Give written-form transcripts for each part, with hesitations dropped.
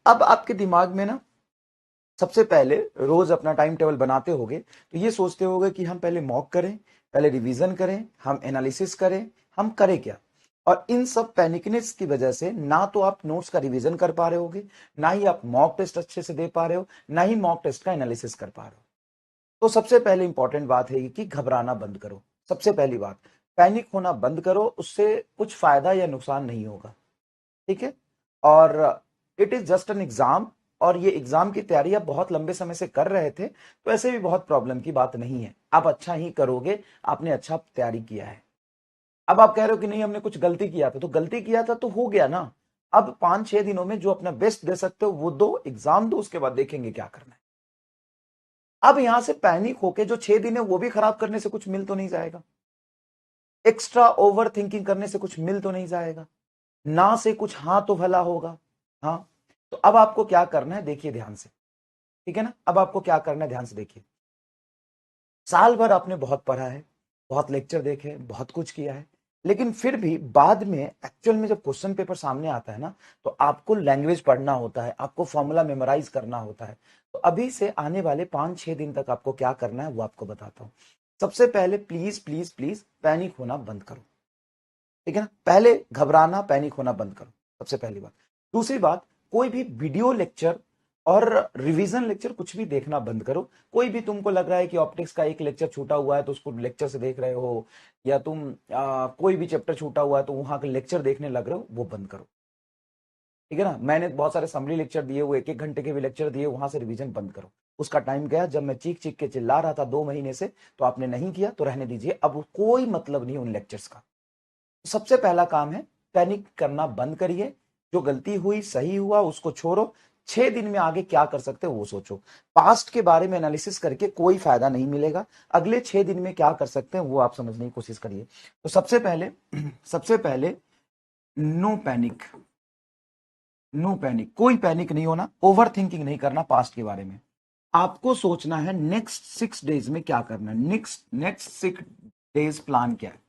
अब आपके दिमाग में ना सबसे पहले रोज अपना टाइम टेबल बनाते होगे तो ये सोचते होगे कि हम पहले मॉक करें, पहले रिवीजन करें, हम एनालिसिस करें, हम करें क्या। और इन सब पैनिकनेस की वजह से ना तो आप नोट्स का रिवीजन कर पा रहे होगे, ना ही आप मॉक टेस्ट अच्छे से दे पा रहे हो, ना ही मॉक टेस्ट का एनालिसिस कर पा रहे हो। तो सबसे पहले इंपॉर्टेंट बात है कि घबराना बंद करो। सबसे पहली बात, पैनिक होना बंद करो, उससे कुछ फायदा या नुकसान नहीं होगा। ठीक है। और it is just an exam, और ये एग्जाम की तैयारी आप बहुत लंबे समय से कर रहे थे तो ऐसे भी बहुत प्रॉब्लम की बात नहीं है, आप अच्छा ही करोगे, आपने अच्छा तैयारी किया है। अब आप कह रहे हो कि नहीं हमने कुछ गलती किया था, तो गलती किया था तो हो गया ना। अब 5-6 दिनों में जो अपना बेस्ट दे सकते हो वो दो, एग्जाम दो, उसके बाद देखेंगे क्या करना है। अब यहां से पैनिक होके जो 6 दिन है वो भी खराब करने से कुछ मिल तो नहीं जाएगा, एक्स्ट्रा ओवर थिंकिंग करने से कुछ मिल तो नहीं जाएगा, ना से कुछ हाँ तो भला होगा। हाँ, तो अब आपको क्या करना है देखिए ध्यान से, ठीक है ना। अब आपको क्या करना है ध्यान से देखिए। साल भर आपने बहुत पढ़ा है, बहुत लेक्चर देखे हैं, बहुत कुछ किया है, लेकिन फिर भी बाद में एक्चुअल में जब क्वेश्चन पेपर सामने आता है ना, तो आपको लैंग्वेज पढ़ना होता है, आपको फॉर्मूला मेमोराइज करना होता है। तो अभी से आने वाले 5-6 दिन तक आपको क्या करना है वो आपको बताता हूं। सबसे पहले प्लीज प्लीज प्लीज पैनिक होना बंद करो, ठीक है ना। पहले घबराना, पैनिक होना बंद करो, सबसे पहली बात। दूसरी बात, कोई भी वीडियो लेक्चर और रिवीजन लेक्चर कुछ भी देखना बंद करो। कोई भी तुमको लग रहा है कि ऑप्टिक्स का एक लेक्चर छूटा हुआ है तो उसको लेक्चर से देख रहे हो, या तुम कोई भी चैप्टर छूटा हुआ है तो वहां का लेक्चर देखने लग रहे हो, वो बंद करो, ठीक है ना। मैंने बहुत सारे समरी लेक्चर दिए हुए, 1-1 घंटे के भी लेक्चर दिए, वहां से रिवीजन बंद करो। उसका टाइम गया, जब मैं चीख चीख के चिल्ला रहा था 2 महीने से, तो आपने नहीं किया तो रहने दीजिए, अब कोई मतलब नहीं उन लेक्चर्स का। सबसे पहला काम है, पैनिक करना बंद करिए। जो गलती हुई, सही हुआ, उसको छोड़ो। 6 दिन में आगे क्या कर सकते हो वो सोचो। पास्ट के बारे में एनालिसिस करके कोई फायदा नहीं मिलेगा, अगले 6 दिन में क्या कर सकते हैं वो आप समझने की कोशिश करिए। तो सबसे पहले सबसे पहले, नो पैनिक। नो पैनिक, कोई पैनिक नहीं होना, ओवर थिंकिंग नहीं करना पास्ट के बारे में। आपको सोचना है नेक्स्ट 6 डेज में क्या करना है, नेक्स्ट 6 डेज प्लान क्या है।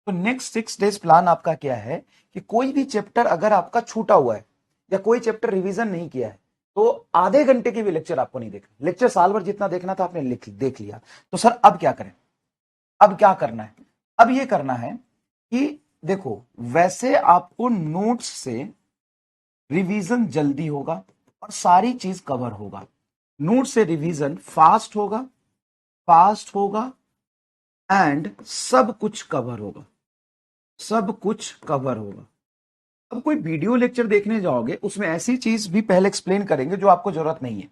तो नेक्स्ट 6 डेज प्लान आपका क्या है कि कोई भी चैप्टर अगर आपका छूटा हुआ है या कोई चैप्टर रिवीजन नहीं किया है, तो आधे घंटे की भी लेक्चर आपको नहीं देखना। लेक्चर साल भर जितना देखना था आपने देख लिया, तो सर अब क्या करें। अब क्या करना है, अब ये करना है कि देखो, वैसे आपको नोट्स से रिवीजन जल्दी होगा और सारी चीज कवर होगा। नोट से रिवीजन फास्ट होगा एंड सब कुछ कवर होगा, सब कुछ कवर होगा। अब कोई वीडियो लेक्चर देखने जाओगे उसमें ऐसी चीज भी पहले एक्सप्लेन करेंगे जो आपको जरूरत नहीं है।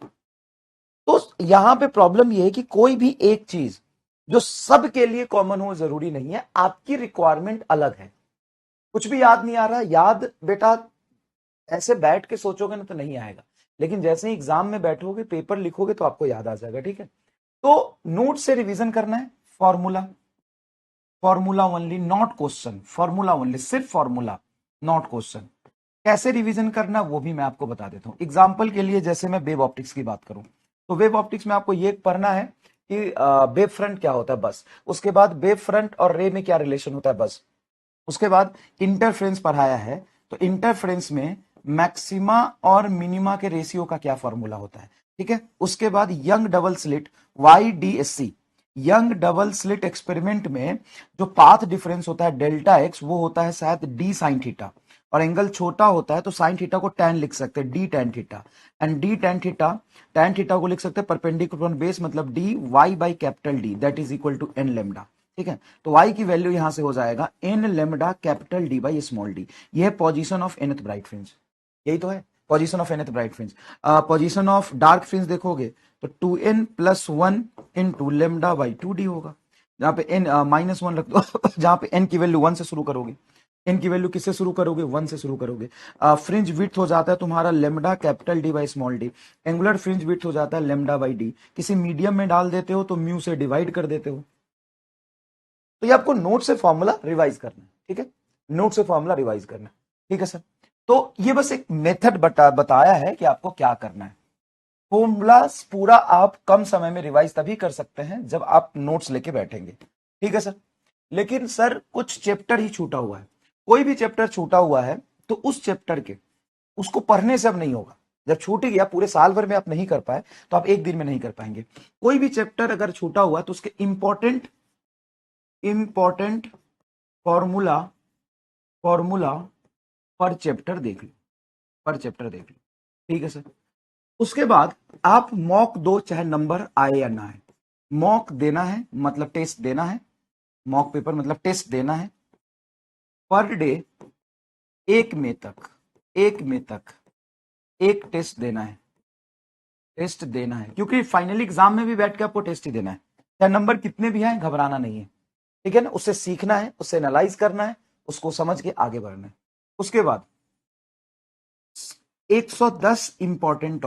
तो यहां पे प्रॉब्लम यह है कि कोई भी एक चीज जो सबके लिए कॉमन हो जरूरी नहीं है, आपकी रिक्वायरमेंट अलग है। कुछ भी याद नहीं आ रहा, याद बेटा ऐसे बैठ के सोचोगे ना तो नहीं आएगा, लेकिन जैसे ही एग्जाम में बैठोगे, पेपर लिखोगे तो आपको याद आ जाएगा, ठीक है। तो नोट से रिवीजन करना है, formula, formula only, not question, formula only, सिर्फ फॉर्मूला, नॉट क्वेश्चन। कैसे रिवीजन करना वो भी मैं आपको बता देता हूं। एग्जाम्पल के लिए जैसे मैं वेव ऑप्टिक्स की बात करूं, तो वेव ऑप्टिक्स में आपको ये पढ़ना है कि वेव फ्रंट क्या होता है, बस। उसके बाद वेव फ्रंट और रे में क्या रिलेशन होता है, बस। उसके बाद इंटरफ्रेंस पढ़ाया है, तो इंटरफ्रेंस में मैक्सिमा और मिनिमा के रेशियो का क्या फॉर्मूला होता है, ठीक है। उसके बाद young double slit, YDSC, young double slit experiment में जो पाथ डिफरेंस होता है डेल्टा एक्स, वो होता है शायद डी साइन थीटा, और एंगल छोटा होता है तो साइन थीटा को टैन लिख सकते हैं, D tan theta. And D tan theta को लिख सकते हैं परपेंडिकुलर बेस, मतलब D Y by capital D, that is equal to N lambda, ठीक है। तो y की वैल्यू यहां से हो जाएगा N lambda capital D by small D. ये है position of nth bright fringe, यही तो है position of nth bright fringe. Position of dark fringe देखोगे तो 2n plus 1 into lambda by 2d होगा, जहां पे n -1 रख दो जहां पे n की वैल्यू 1 से शुरू करोगे, n की वैल्यू किससे शुरू करोगे, 1 से शुरू करोगे। फ्रिंज विड्थ हो जाता है तुम्हारा lambda capital D by small D, angular fringe width हो जाता है लेमडा बाई डी। किसी मीडियम में डाल देते हो तो म्यू से डिवाइड कर देते हो। तो ये आपको नोट से फॉर्मूला रिवाइज करना है, ठीक है, नोट से फॉर्मूला रिवाइज करना है, ठीक है सर। तो ये बस एक मेथड बताया है कि आपको क्या करना है। फॉर्मूला पूरा आप कम समय में रिवाइज तभी कर सकते हैं जब आप नोट्स लेके बैठेंगे, ठीक है सर। लेकिन सर कुछ चैप्टर ही छूटा हुआ है, कोई भी चैप्टर छूटा हुआ है तो उस चैप्टर के उसको पढ़ने से अब नहीं होगा। जब छूट ही गया, पूरे साल भर में आप नहीं कर पाए तो आप एक दिन में नहीं कर पाएंगे। कोई भी चैप्टर अगर छूटा हुआ तो उसके इंपॉर्टेंट फॉर्मूला फॉर्मूला पर चैप्टर देख लो, पर चैप्टर देख लो, ठीक है सर। उसके बाद आप मॉक दो, चाहे नंबर आए या ना आए। मॉक देना है मतलब टेस्ट देना है, मॉक पेपर मतलब टेस्ट देना है। पर डे एक में तक एक टेस्ट देना है, टेस्ट देना है, क्योंकि फाइनली एग्जाम में भी बैठ के आपको टेस्ट ही देना है, चाहे नंबर कितने भी आए, घबराना नहीं है, ठीक है ना। उससे सीखना है, उससे एनालाइज करना है, उसको समझ के आगे बढ़ना है। उसके बाद 110 इंपॉर्टेंट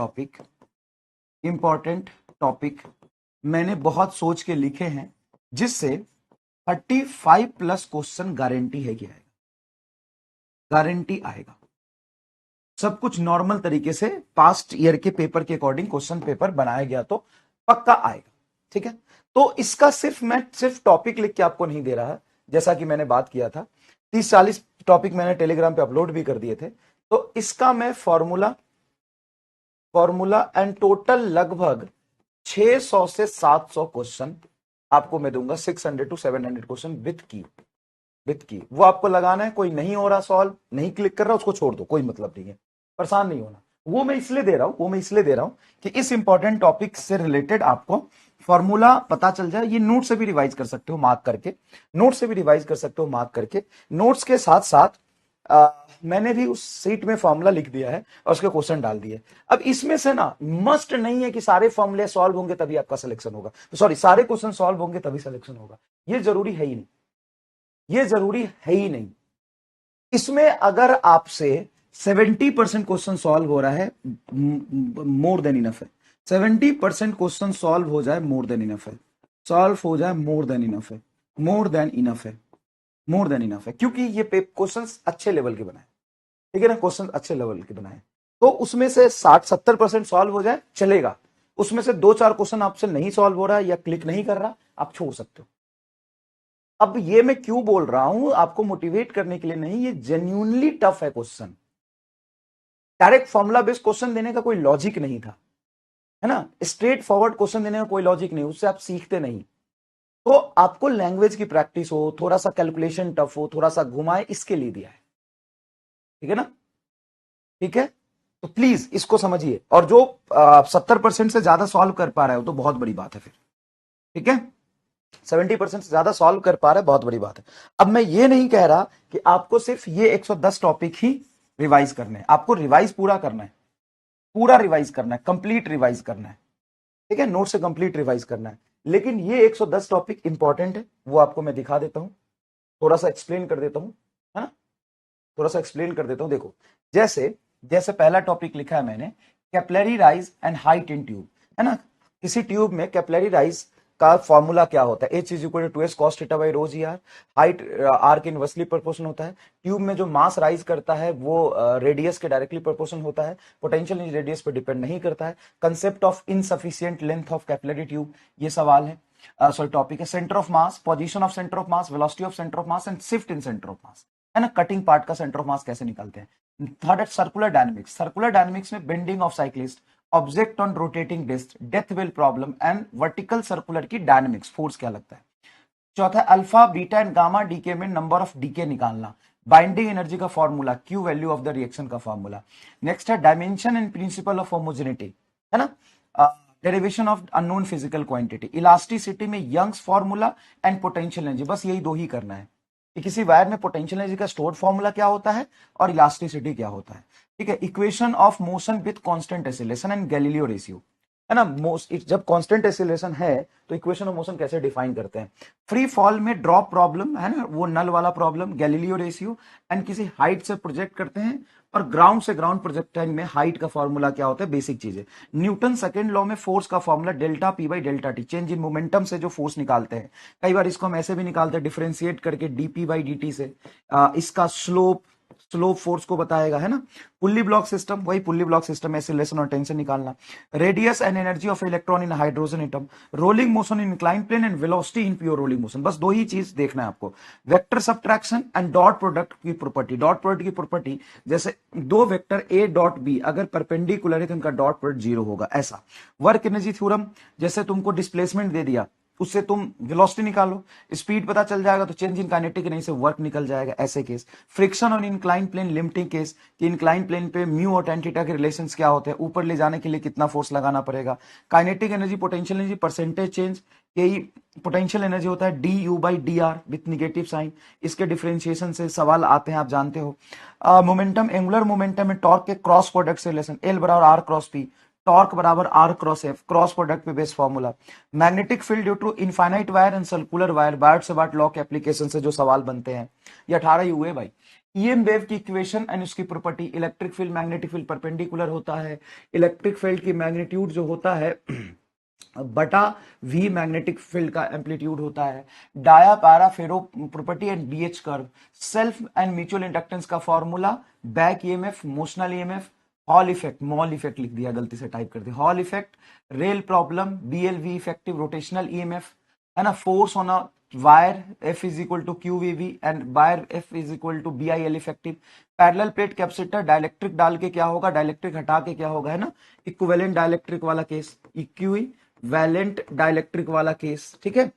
टॉपिक मैंने बहुत सोच के लिखे हैं, जिससे 35 प्लस क्वेश्चन गारंटी है कि आएगा, गारंटी आएगा। सब कुछ नॉर्मल तरीके से पास्ट ईयर के पेपर के अकॉर्डिंग क्वेश्चन पेपर बनाया गया तो पक्का आएगा, ठीक है। तो इसका मैं सिर्फ टॉपिक लिख के आपको नहीं दे रहा, जैसा कि मैंने बात किया था 30-40 टॉपिक मैंने टेलीग्राम पे अपलोड भी कर दिए थे। तो इसका मैं फॉर्मूला एंड टोटल लगभग 600 से 700 क्वेश्चन आपको मैं दूंगा, 600 to 700 क्वेश्चन विथ की वो आपको लगाना है। कोई नहीं हो रहा सॉल्व, नहीं क्लिक कर रहा, उसको छोड़ दो, कोई मतलब नहीं है, परेशान नहीं होना। वो मैं इसलिए दे रहा हूं कि इस इंपॉर्टेंट टॉपिक से रिलेटेड आपको फॉर्मूला पता चल जाए। ये नोट से भी रिवाइज कर सकते हो मार्क करके, नोट्स के साथ साथ मैंने भी उस सीट में फॉर्मूला लिख दिया है और उसके क्वेश्चन डाल दिए। अब इसमें से ना मस्ट नहीं है कि सारे फॉर्मूले सॉल्व होंगे तभी आपका सिलेक्शन होगा, तो सॉरी, सारे क्वेश्चन सॉल्व होंगे तभी सिलेक्शन होगा, ये जरूरी है ही नहीं। इसमें अगर आपसे 70% क्वेश्चन सॉल्व हो रहा है, मोर देन इनफ है। 70% क्वेश्चन सॉल्व हो जाए, मोर देन इनफ है। मोर देन इनफ है, क्योंकि ये क्वेश्चंस अच्छे लेवल के बनाए, ठीक है ना, क्वेश्चन अच्छे लेवल के बनाए। तो उसमें से 60-70% सॉल्व हो जाए चलेगा, उसमें से 2-4 क्वेश्चन आपसे नहीं सॉल्व हो रहा है या क्लिक नहीं कर रहा, आप छोड़ सकते हो। अब ये मैं क्यों बोल रहा हूं, आपको मोटिवेट करने के लिए नहीं, ये जेन्युइनली टफ है question. Direct formula based question देने का कोई लॉजिक नहीं था, है ना, स्ट्रेट फॉरवर्ड क्वेश्चन देने का कोई लॉजिक नहीं, उससे आप सीखते नहीं। तो आपको लैंग्वेज की प्रैक्टिस हो, थोड़ा सा कैलकुलेशन टफ हो, थोड़ा सा घुमाए, इसके लिए दिया है, ठीक है ना, ठीक है। तो प्लीज इसको समझिए, और जो 70% से ज्यादा सॉल्व कर पा रहे हो तो बहुत बड़ी बात है फिर, ठीक है। 70% से ज्यादा सॉल्व कर पा रहे हैं, बहुत बड़ी बात है। अब मैं ये नहीं कह रहा कि आपको सिर्फ ये 110 टॉपिक ही रिवाइज करने हैं, आपको रिवाइज पूरा करना है, पूरा रिवाइज करना है, कंप्लीट रिवाइज करना है, ठीक है, नोट से कंप्लीट रिवाइज करना है। लेकिन ये 110 टॉपिक इंपॉर्टेंट है, वो आपको मैं दिखा देता हूं, थोड़ा सा एक्सप्लेन कर देता हूं, है ना, थोड़ा सा एक्सप्लेन कर देता हूं। देखो, जैसे पहला टॉपिक लिखा है मैंने, capillary rise and height in tube, है ना। किसी ट्यूब में कैपिलरी राइज का फॉर्मूला क्या होता है, H = 2s cos theta by rho G R. Height R के इनवर्सली प्रोपोर्शन होता है। ट्यूब में जो मास राइज करता है वो रेडियस के डायरेक्टली प्रोपोर्शन होता है, पोटेंशियल रेडियस पर डिपेंड नहीं करता है। Concept of insufficient length of capillary tube, ये सवाल है, सॉरी टॉपिक है। Centre of mass, position of centre of mass, velocity of centre of mass and shift in centre of mass, है ना, कटिंग पार्ट का सेंटर ऑफ मास कैसे निकालते हैं। थर्ड है सर्कुलर डायनेमिक्स में bending of cyclist, object on rotating disc, death well problem and vertical circular की dynamics, force क्या लगता है। चौथा alpha beta and gamma decay में नंबर ऑफ डीके निकालना, बाइंडिंग एनर्जी का formula, Q value of the reaction का formula. Next है dimension and principle of homogeneity, है ना, derivation of unknown physical quantity, elasticity में Young's formula and potential energy, बस यही दो ही करना है कि किसी वायर में पोटेंशियल एनर्जी का स्टोर्ड फॉर्मूला क्या होता है और इलास्टिसिटी क्या होता है, ठीक है। Equation of motion with constant acceleration and Galileo ratio, है ना, जब कांस्टेंट एक्सीलरेशन है तो इक्वेशन ऑफ मोशन कैसे डिफाइन करते हैं। फ्री फॉल में ड्रॉप प्रॉब्लम, है ना, वो नल वाला प्रॉब्लम, गैलीलियो रेशियो एंड किसी हाइट से प्रोजेक्ट करते हैं, और ग्राउंड से ग्राउंड प्रोजेक्टाइल में हाइट का फॉर्मूला क्या होता है, बेसिक चीजें। न्यूटन सेकंड लॉ में फोर्स का formula delta P by delta T, change in momentum से जो फोर्स निकालते हैं। कई बार इसको हम ऐसे भी निकालते हैं डिफरेंशिएट करके, डीपी बाई डी टी से, इसका स्लोप स्लो फोर्स को बताएगा, है ना। पुल्ली ब्लॉक सिस्टम, वही पुल्ली ब्लॉक सिस्टम, एक्सीलरेशन और टेंशन निकालना। Radius and energy of electron in hydrogen atom, rolling motion in incline plane and velocity in pure rolling motion. बस दो ही चीज देखना है आपको, vector subtraction and dot product की प्रॉपर्टी। डॉट प्रोडक्ट की प्रॉपर्टी, जैसे दो वेक्टर ए डॉट बी अगर परपेंडिकुलर है तो उनका डॉट प्रोडक्ट जीरो होगा, ऐसा। वर्क एनर्जी थ्योरम, जैसे तुमको डिस्प्लेसमेंट दे दिया, उससे तुम वेलोसिटी निकालो, स्पीड पता चल जाएगा तो चेंज इन काइनेटिक एनर्जी से वर्क निकल जाएगा, ऐसे case. Friction on incline plane limiting case, कि इंक्लाइन प्लेन पे म्यू और tan थीटा के रिलेशंस क्या होते हैं, ऊपर ले जाने के लिए कितना फोर्स लगाना पड़ेगा। Kinetic energy, potential energy, percentage change, यही पोटेंशियल एनर्जी होता है D U by D R with negative sign, इसके डिफरेंशिएशन से सवाल आते हैं, आप जानते हो। मोमेंटम, एंगुलर मोमेंटम में टॉर्क के क्रॉस प्रोडक्ट से रिलेशन, एल बराबर आर क्रॉस पी, टॉर्क बराबर R cross F, cross product पे base formula. Magnetic field due to infinite wire and circular wire, Biot Savart law के application से जो सवाल बनते हैं, ये 18 ही हुए भाई। ईएम वेव की इक्वेशन एंड उसकी property, electric field magnetic field perpendicular होता है, इलेक्ट्रिक फील्ड की मैग्नीट्यूड जो होता है बटा वी मैग्नेटिक फील्ड का एम्पलीट्यूड होता है। Dia para ferro property and BH curve, self and mutual inductance का formula, back EMF, motional EMF, Hall effect, mall effect लिख दिया, गलती से टाइप कर दिया, Hall effect, rail problem, BLV effective, rotational EMF, है ना, force on a wire F is equal to QVV and wire F is equal to BIL effective. Parallel plate capacitor, dielectric डाल के क्या होगा, डाइलेक्ट्रिक हटा के क्या होगा, है ना, इक्विवेलेंट डाइलेक्ट्रिक वाला केस, इक्विवेलेंट डाइलेक्ट्रिक वाला केस, ठीक है।